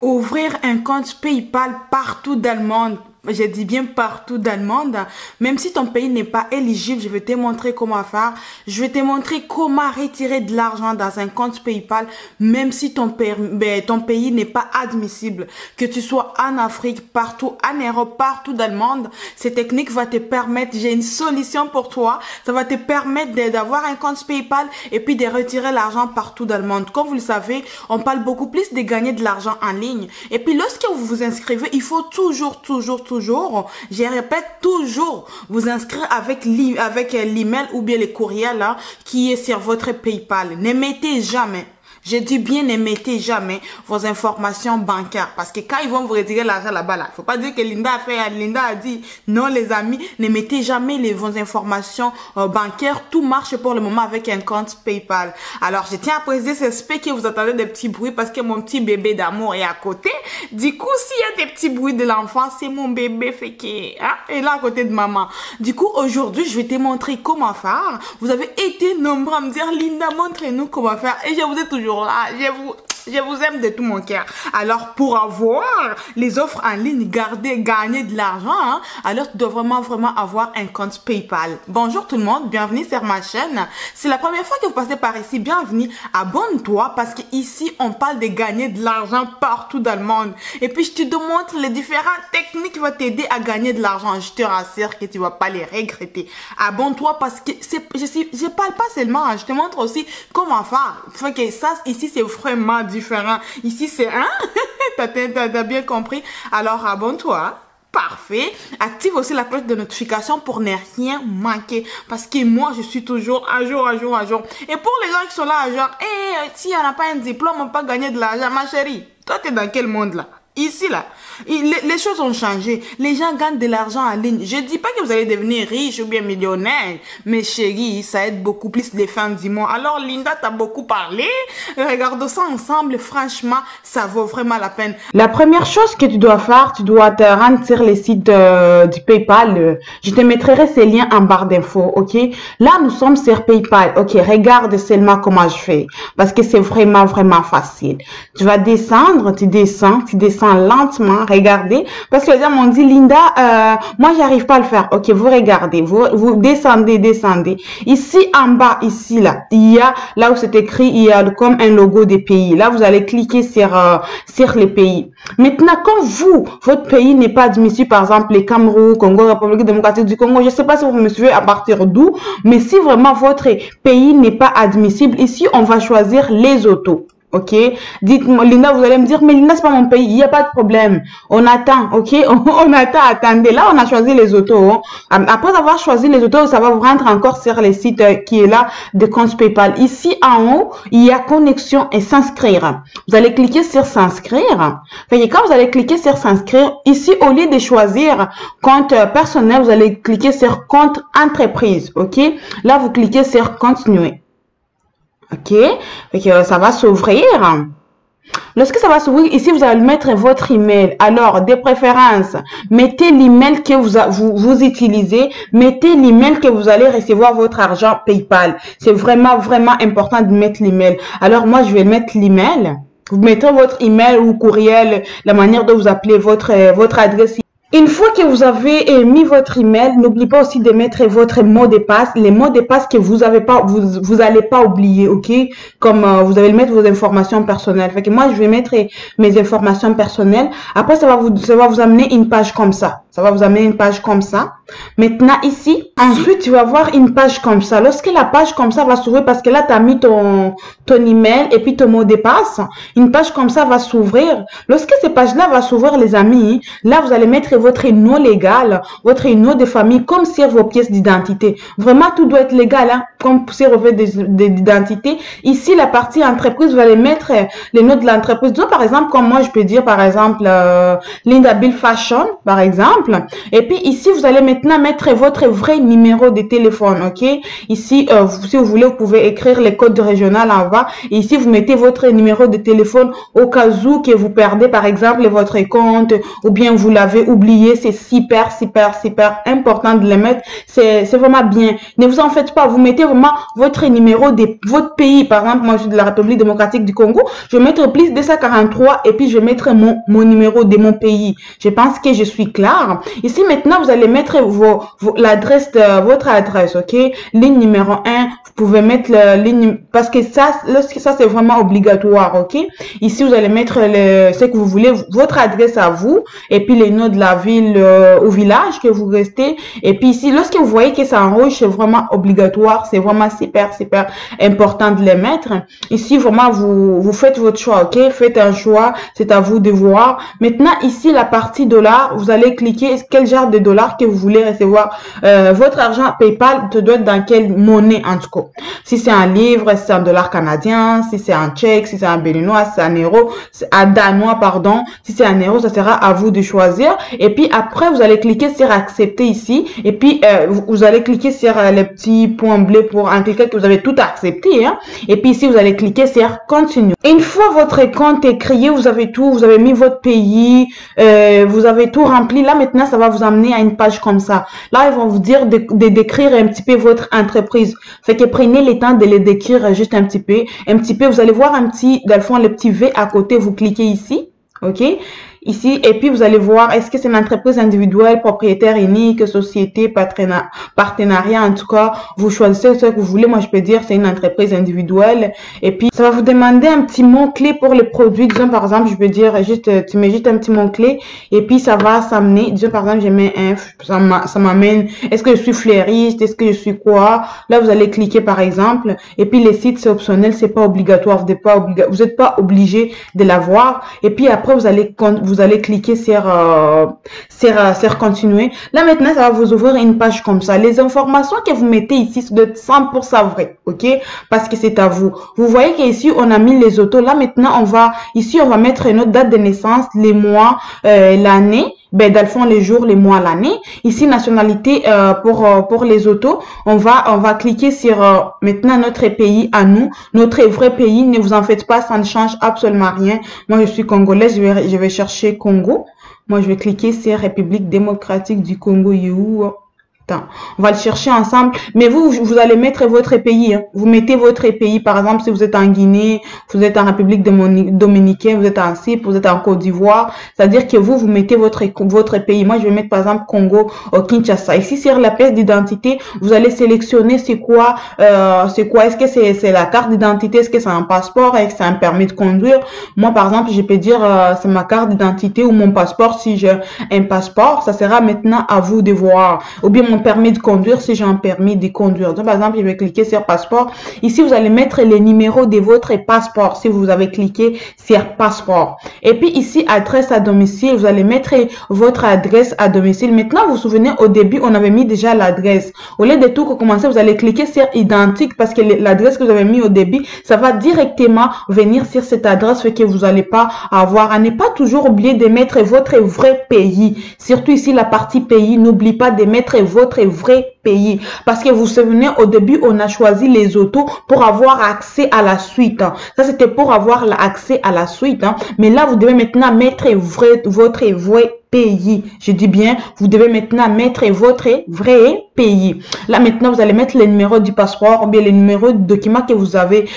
Ouvrir un compte PayPal partout dans le monde. Je dis bien partout dans le monde. Même si ton pays n'est pas éligible, je vais te montrer comment faire. Je vais te montrer comment retirer de l'argent dans un compte PayPal, même si ton pays n'est pas admissible. Que tu sois en Afrique, partout, en Europe, partout dans le monde, ces techniques vont te permettre, j'ai une solution pour toi. Ça va te permettre d'avoir un compte PayPal et puis de retirer l'argent partout dans le monde. Comme vous le savez, on parle beaucoup plus de gagner de l'argent en ligne. Et puis lorsque vous vous inscrivez, il faut toujours, je répète toujours, vous inscrire avec l'email ou bien le courriel là, qui est sur votre PayPal. Ne mettez jamais. Je dis bien, ne mettez jamais vos informations bancaires. Parce que quand ils vont vous retirer l'argent là-bas, là, faut pas dire que Linda a dit, non les amis, ne mettez jamais vos informations bancaires. Tout marche pour le moment avec un compte PayPal. Alors, je tiens à préciser, c'est spécial que vous entendez des petits bruits parce que mon petit bébé d'amour est à côté. Du coup, s'il y a des petits bruits de l'enfant, c'est mon bébé fait que, hein, il est là à côté de maman. Du coup, aujourd'hui, je vais te montrer comment faire. Vous avez été nombreux à me dire, Linda, montrez-nous comment faire. Et je vous ai toujours là, je vous aime de tout mon cœur. Alors, pour avoir les offres en ligne, gagner de l'argent, hein, alors tu dois vraiment avoir un compte PayPal. Bonjour tout le monde, bienvenue sur ma chaîne. C'est la première fois que vous passez par ici, bienvenue. Abonne-toi parce que ici on parle de gagner de l'argent partout dans le monde. Et puis, je te montre les différentes techniques qui vont t'aider à gagner de l'argent. Je te rassure que tu vas pas les regretter. Abonne-toi parce que je parle pas seulement, hein, je te montre aussi comment faire. Fait que ça, ici, c'est vraiment différent. Ici, c'est un. T'as bien compris. Alors, abonne-toi. Parfait. Active aussi la cloche de notification pour ne rien manquer. Parce que moi, je suis toujours à jour. Et pour les gens qui sont là à jour, s'il n'y en a pas un diplôme, on peut pas gagner de l'argent. Ma chérie, toi, t'es dans quel monde là? Ici, là, les choses ont changé. Les gens gagnent de l'argent en ligne. Je dis pas que vous allez devenir riche ou bien millionnaire. Mais chérie, ça aide beaucoup plus les fins du mois. Alors, Linda, t'as beaucoup parlé. Regardons ça ensemble. Franchement, ça vaut vraiment la peine. La première chose que tu dois faire, tu dois te rendre sur les sites du PayPal. Je te mettrai ces liens en barre d'infos, ok? Là, nous sommes sur PayPal. Ok, regarde seulement comment je fais. Parce que c'est vraiment facile. Tu vas descendre, tu descends lentement, regardez, parce que les gens m'ont dit, Linda, moi j'arrive pas à le faire. Ok, vous regardez, vous descendez. Ici en bas, ici là, il y a là où c'est écrit, il y a comme un logo des pays. Là, vous allez cliquer sur les pays. Maintenant, quand votre pays n'est pas admissible, par exemple les Cameroun, Congo, République démocratique du Congo, je sais pas si vous me suivez à partir d'où, mais si vraiment votre pays n'est pas admissible, ici on va choisir les autos. Ok, dites-moi, Linda, vous allez me dire, mais Linda, c'est pas mon pays, il n'y a pas de problème. On attend, ok, on attend, attendez. Là, on a choisi les autos. Hein. Après avoir choisi les autos, ça va vous rendre encore sur les sites qui est là de compte PayPal. Ici, en haut, il y a connexion et s'inscrire. Vous allez cliquer sur s'inscrire. Et quand vous allez cliquer sur s'inscrire, ici, au lieu de choisir compte personnel, vous allez cliquer sur compte entreprise, ok. Là, vous cliquez sur continuer. Ok, ça va s'ouvrir. Lorsque ça va s'ouvrir, ici, vous allez mettre votre email. Alors, de préférence, mettez l'email que vous utilisez. Mettez l'email que vous allez recevoir votre argent PayPal. C'est vraiment important de mettre l'email. Alors, moi, je vais mettre l'email. Vous mettez votre email ou courriel, la manière dont vous appelez votre adresse. Une fois que vous avez mis votre email, n'oubliez pas aussi de mettre votre mot de passe, les mots de passe que vous allez pas oublier, ok? Comme vous allez mettre vos informations personnelles. Fait que moi, je vais mettre mes informations personnelles. Après, ça va vous amener une page comme ça. Ça va vous amener une page comme ça. Maintenant, ici, ensuite, tu vas voir une page comme ça. Lorsque la page comme ça va s'ouvrir, parce que là, tu as mis ton email et puis ton mot de passe, une page comme ça va s'ouvrir. Lorsque cette page-là va s'ouvrir, les amis, là, vous allez mettre votre nom légal, votre nom de famille, comme sur vos pièces d'identité. Vraiment, tout doit être légal, hein, comme sur vos pièces d'identité. Ici, la partie entreprise, vous allez mettre les noms de l'entreprise. Donc, par exemple, comme moi, je peux dire, par exemple, Linda Bill Fashion, par exemple. exemple. Et puis ici, vous allez maintenant mettre votre vrai numéro de téléphone, ok? Ici, si vous voulez, vous pouvez écrire les codes régionaux en bas. Et ici, vous mettez votre numéro de téléphone au cas où que vous perdez, par exemple, votre compte ou bien vous l'avez oublié. C'est super important de le mettre. C'est vraiment bien. Ne vous en faites pas. Vous mettez vraiment votre numéro de votre pays. Par exemple, moi, je suis de la République démocratique du Congo. Je vais mettre plus 243 et puis je vais mettre mon numéro de mon pays. Je pense que je suis claire. Ici, maintenant, vous allez mettre l'adresse de votre adresse, ok? Ligne numéro 1, vous pouvez mettre la ligne, parce que ça c'est vraiment obligatoire, ok? Ici, vous allez mettre ce que vous voulez, votre adresse à vous, et puis les noms de la ville au village que vous restez. Et puis ici, lorsque vous voyez que c'est en rouge, c'est vraiment obligatoire, c'est vraiment super important de les mettre. Ici, vraiment, vous faites votre choix, ok? Faites un choix, c'est à vous de voir. Maintenant, ici, la partie dollars, vous allez cliquer quel genre de dollars que vous voulez recevoir. Votre argent PayPal doit être dans quelle monnaie en tout cas. Si c'est un livre, si c'est un dollar canadien, si c'est un tchèque, si c'est un béninois, si c'est un euro, un danois, pardon. Si c'est un euro, ça sera à vous de choisir. Et puis après, vous allez cliquer sur accepter ici. Et puis, vous allez cliquer sur les petits points bleus pour indiquer que vous avez tout accepté. Hein. Et puis ici, vous allez cliquer sur continue. Une fois votre compte est créé, vous avez tout, vous avez mis votre pays, vous avez tout rempli. Là, maintenant, ça va vous amener à une page comme ça. Là, ils vont vous dire de décrire un petit peu votre entreprise. Fait que prenez le temps de les décrire juste un petit peu. Vous allez voir un petit, dans le fond, le petit V à côté, vous cliquez ici. OK? Ici, et puis vous allez voir, est-ce que c'est une entreprise individuelle, propriétaire unique, société, partenariat, en tout cas, vous choisissez ce que vous voulez. Moi, je peux dire c'est une entreprise individuelle. Et puis, ça va vous demander un petit mot-clé pour le produit. Disons, par exemple, je peux dire juste, tu mets juste un petit mot-clé et puis ça va s'amener. Disons, par exemple, je mets ça m'amène, est-ce que je suis fleuriste, est-ce que je suis quoi? Là, vous allez cliquer, par exemple, et puis les sites, c'est optionnel, c'est pas obligatoire, vous n'êtes pas obligé de l'avoir. Et puis après, vous allez cliquer sur continuer. Là, maintenant, ça va vous ouvrir une page comme ça. Les informations que vous mettez ici, c'est de 100% vrai, ok? Parce que c'est à vous. Vous voyez qu'ici, on a mis les autos. Là, maintenant, on va mettre notre date de naissance, les mois, l'année. Ben, dans le fond, les jours, les mois, l'année. Ici, nationalité, pour les autos, on va cliquer sur, maintenant, notre pays à nous, notre vrai pays. Ne vous en faites pas, ça ne change absolument rien. Moi, je suis congolaise, je vais chercher Congo. Moi, je vais cliquer sur République démocratique du Congo. Attends, on va le chercher ensemble. Mais vous allez mettre votre pays. Hein. Vous mettez votre pays. Par exemple, si vous êtes en Guinée, vous êtes en République dominicaine, vous êtes en Cypre, vous êtes en Côte d'Ivoire. C'est-à-dire que vous mettez votre pays. Moi, je vais mettre par exemple Congo au Kinshasa. Ici, sur la pièce d'identité, vous allez sélectionner c'est quoi. Est-ce que c'est la carte d'identité? Est-ce que c'est un passeport? Est-ce que c'est un permis de conduire? Moi, par exemple, je peux dire c'est ma carte d'identité ou mon passeport. Si j'ai un passeport, ça sera maintenant à vous de voir. Ou bien mon permis de conduire si j'ai un permis de conduire. Donc, par exemple, je vais cliquer sur passeport. Ici, vous allez mettre les numéros de votre passeport si vous avez cliqué sur passeport. Et puis ici, adresse à domicile, vous allez mettre votre adresse à domicile. Maintenant, vous vous souvenez, au début, on avait mis déjà l'adresse. Au lieu de tout recommencer, vous allez cliquer sur identique parce que l'adresse que vous avez mis au début, ça va directement venir sur cette adresse que vous n'allez pas avoir. À ne pas toujours oublier de mettre votre vrai pays. Surtout ici, la partie pays, n'oublie pas de mettre votre vrai pays. Parce que vous vous souvenez, au début, on a choisi les autos pour avoir accès à la suite. Hein. Ça, c'était pour avoir accès à la suite. Hein. Mais là, vous devez maintenant mettre votre vrai pays. Je dis bien, vous devez maintenant mettre votre vrai pays. Là, maintenant, vous allez mettre le numéro du passeport ou bien le numéro du document que vous avez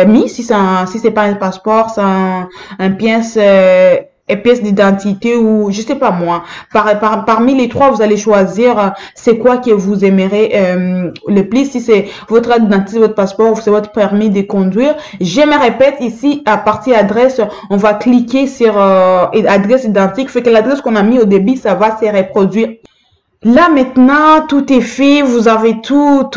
mis. Si c'est pas un passeport, c'est un pièce... pièce d'identité ou je sais pas moi. Parmi les trois, vous allez choisir c'est quoi que vous aimerez le plus. Si c'est votre identité, votre passeport ou c'est votre permis de conduire. Je me répète ici, à partir adresse, on va cliquer sur adresse identique. Fait que l'adresse qu'on a mis au début, ça va se reproduire. Là maintenant, tout est fait, vous avez tout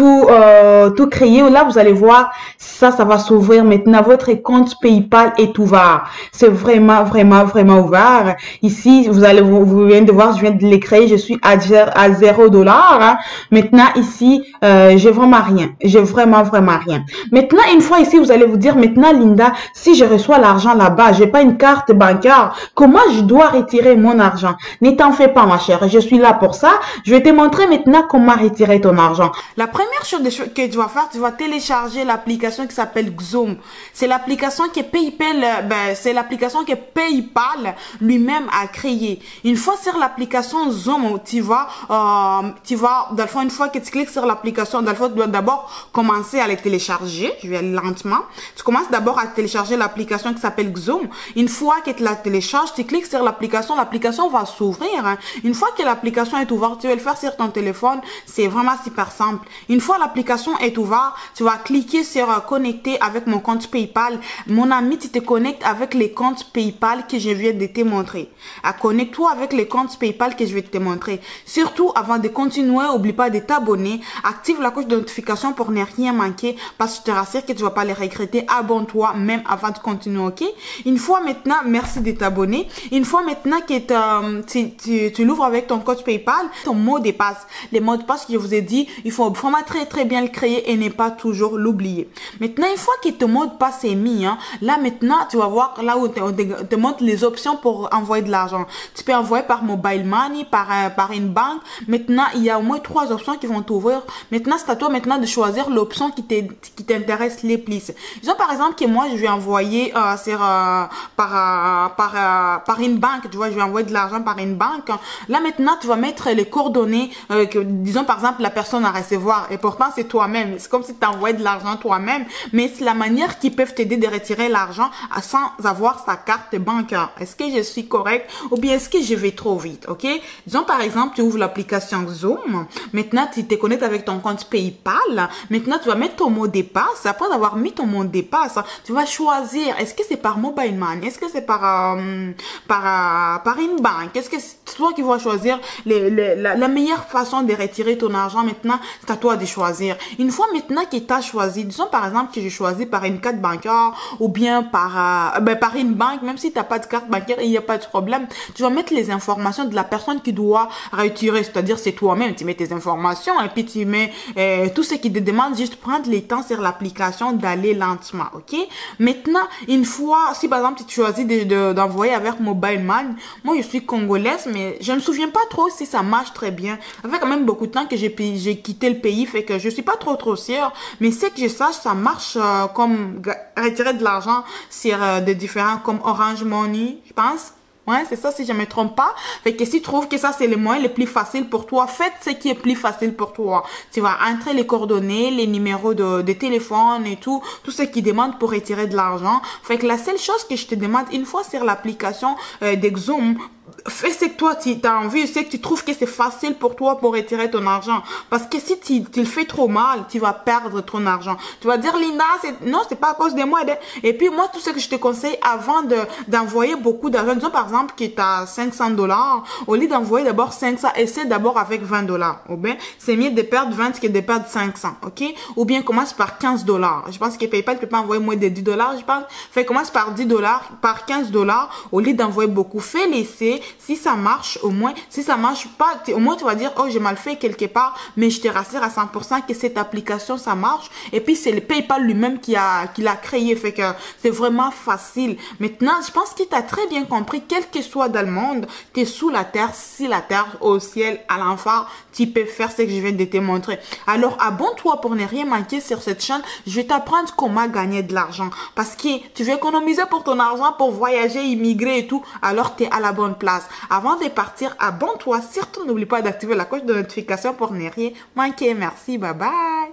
créé. Là, vous allez voir, ça va s'ouvrir maintenant. Votre compte PayPal est ouvert. C'est vraiment ouvert. Ici, vous venez de voir, je viens de les créer. Je suis à 0 $. Hein. Maintenant, ici, j'ai vraiment rien. J'ai vraiment rien. Maintenant, une fois ici, vous allez vous dire, maintenant, Linda, si je reçois l'argent là-bas, j'ai pas une carte bancaire, comment je dois retirer mon argent? Ne t'en fais pas, ma chère. Je suis là pour ça. Je vais te montrer maintenant comment retirer ton argent. La première chose que tu vas faire, tu vas télécharger l'application qui s'appelle Xoom. C'est l'application que PayPal lui-même a créée. Une fois sur l'application Xoom, tu vas, dans le fond, une fois que tu cliques sur l'application, dans le fond, tu dois d'abord commencer à les télécharger. Je vais aller lentement. Tu commences d'abord à télécharger l'application qui s'appelle Xoom. Une fois que tu la télécharges, tu cliques sur l'application va s'ouvrir. Hein. Une fois que l'application est ouverte, tu vas le faire sur ton téléphone. C'est vraiment super simple. Une fois l'application est ouverte, tu vas cliquer sur connecter avec mon compte PayPal. Mon ami, tu te connectes avec les comptes PayPal que je viens de te montrer. Connecte-toi avec les comptes PayPal que je vais te montrer. Surtout, avant de continuer, n'oublie pas de t'abonner. Active la cloche de notification pour ne rien manquer parce que je te rassure que tu vas pas les regretter. Abonne-toi même avant de continuer, ok? Une fois maintenant, merci de t'abonner. Une fois maintenant que tu l'ouvres avec ton code PayPal, ton mot de passe. Les mots de passe que je vous ai dit, il faut vraiment très bien le créer et ne pas toujours l'oublier. Maintenant, une fois que ton mot de passe est mis, hein, là maintenant, tu vas voir là où on te montre les options pour envoyer de l'argent. Tu peux envoyer par mobile money, par une banque. Maintenant, il y a au moins 3 options qui vont t'ouvrir. Maintenant, c'est à toi maintenant de choisir l'option qui t'intéresse les plus. Disons par exemple que moi, je vais envoyer par une banque, tu vois, je vais envoyer de l'argent par une banque. Là maintenant, tu vas mettre les coordonnées disons par exemple la personne à recevoir et pourtant c'est toi-même. C'est comme si tu envoyais de l'argent toi-même, mais c'est la manière qu'ils peuvent t'aider de retirer l'argent sans avoir sa carte bancaire. Est-ce que je suis correcte ou bien est-ce que je vais trop vite, ok? Disons par exemple, tu ouvres l'application Xoom. Maintenant, tu te connectes avec ton compte PayPal. Maintenant, tu vas mettre ton mot de passe. Après avoir mis ton mot de passe, tu vas choisir, est-ce que c'est par mobile money? Est-ce que c'est par une banque? Est-ce que c'est toi qui vas choisir la meilleure façon de retirer ton argent? Maintenant, c'est à toi de choisir. Une fois maintenant que tu as choisi, disons par exemple que j'ai choisi par une carte bancaire ou bien par une banque, même si tu n'as pas de carte bancaire, il n'y a pas de problème. Tu vas mettre les informations de la personne qui doit retirer, c'est-à-dire c'est toi-même. Tu mets tes informations et puis tu mets tout ce qui te demande, juste prendre le temps sur l'application d'aller lentement, ok? Maintenant, une fois, si par exemple tu choisis d'envoyer avec mobile money, moi je suis congolaise, mais je ne me souviens pas trop si ça marche très bien. Ça fait quand même beaucoup de temps que j'ai quitté le pays, fait que je suis pas trop sûre, mais c'est que je sache, ça marche comme retirer de l'argent sur des différents, comme Orange Money, je pense. Ouais, c'est ça si je me trompe pas. Fait que si tu trouves que ça c'est le moyen le plus facile pour toi, faites ce qui est plus facile pour toi. Tu vas entrer les coordonnées, les numéros de téléphone et tout ce qui demande pour retirer de l'argent. Fait que la seule chose que je te demande, une fois sur l'application d'Exoom, fais ce que toi tu as envie, c'est que tu trouves que c'est facile pour toi pour retirer ton argent. Parce que si tu le fais trop mal, tu vas perdre ton argent. Tu vas dire, Linda, non, c'est pas à cause de moi. Et puis moi, tout ce que je te conseille avant d'envoyer beaucoup d'argent, disons par exemple que tu as $500, au lieu d'envoyer d'abord 500, essaie d'abord avec $20. Ou bien, c'est mieux de perdre 20 que de perdre 500, ok? Ou bien commence par $15. Je pense que PayPal ne peut pas envoyer moins de $10, je pense. Fait commence par $10, par $15, au lieu d'envoyer beaucoup. Fais l'essai. Si ça marche, au moins, si ça marche pas, au moins tu vas dire, oh, j'ai mal fait quelque part, mais je te rassure à 100% que cette application, ça marche. Et puis, c'est le PayPal lui-même qui l'a créé, fait que c'est vraiment facile. Maintenant, je pense qu'il t'a très bien compris, quel que soit dans le monde, t'es sous la terre, si la terre, au ciel, à l'enfer, tu peux faire ce que je viens de te montrer. Alors, abonne-toi pour ne rien manquer sur cette chaîne. Je vais t'apprendre comment gagner de l'argent. Parce que tu veux économiser pour ton argent, pour voyager, immigrer et tout, alors tu es à la bonne place. Avant de partir, abonne-toi. Surtout, n'oublie pas d'activer la cloche de notification pour ne rien manquer. Merci, bye bye.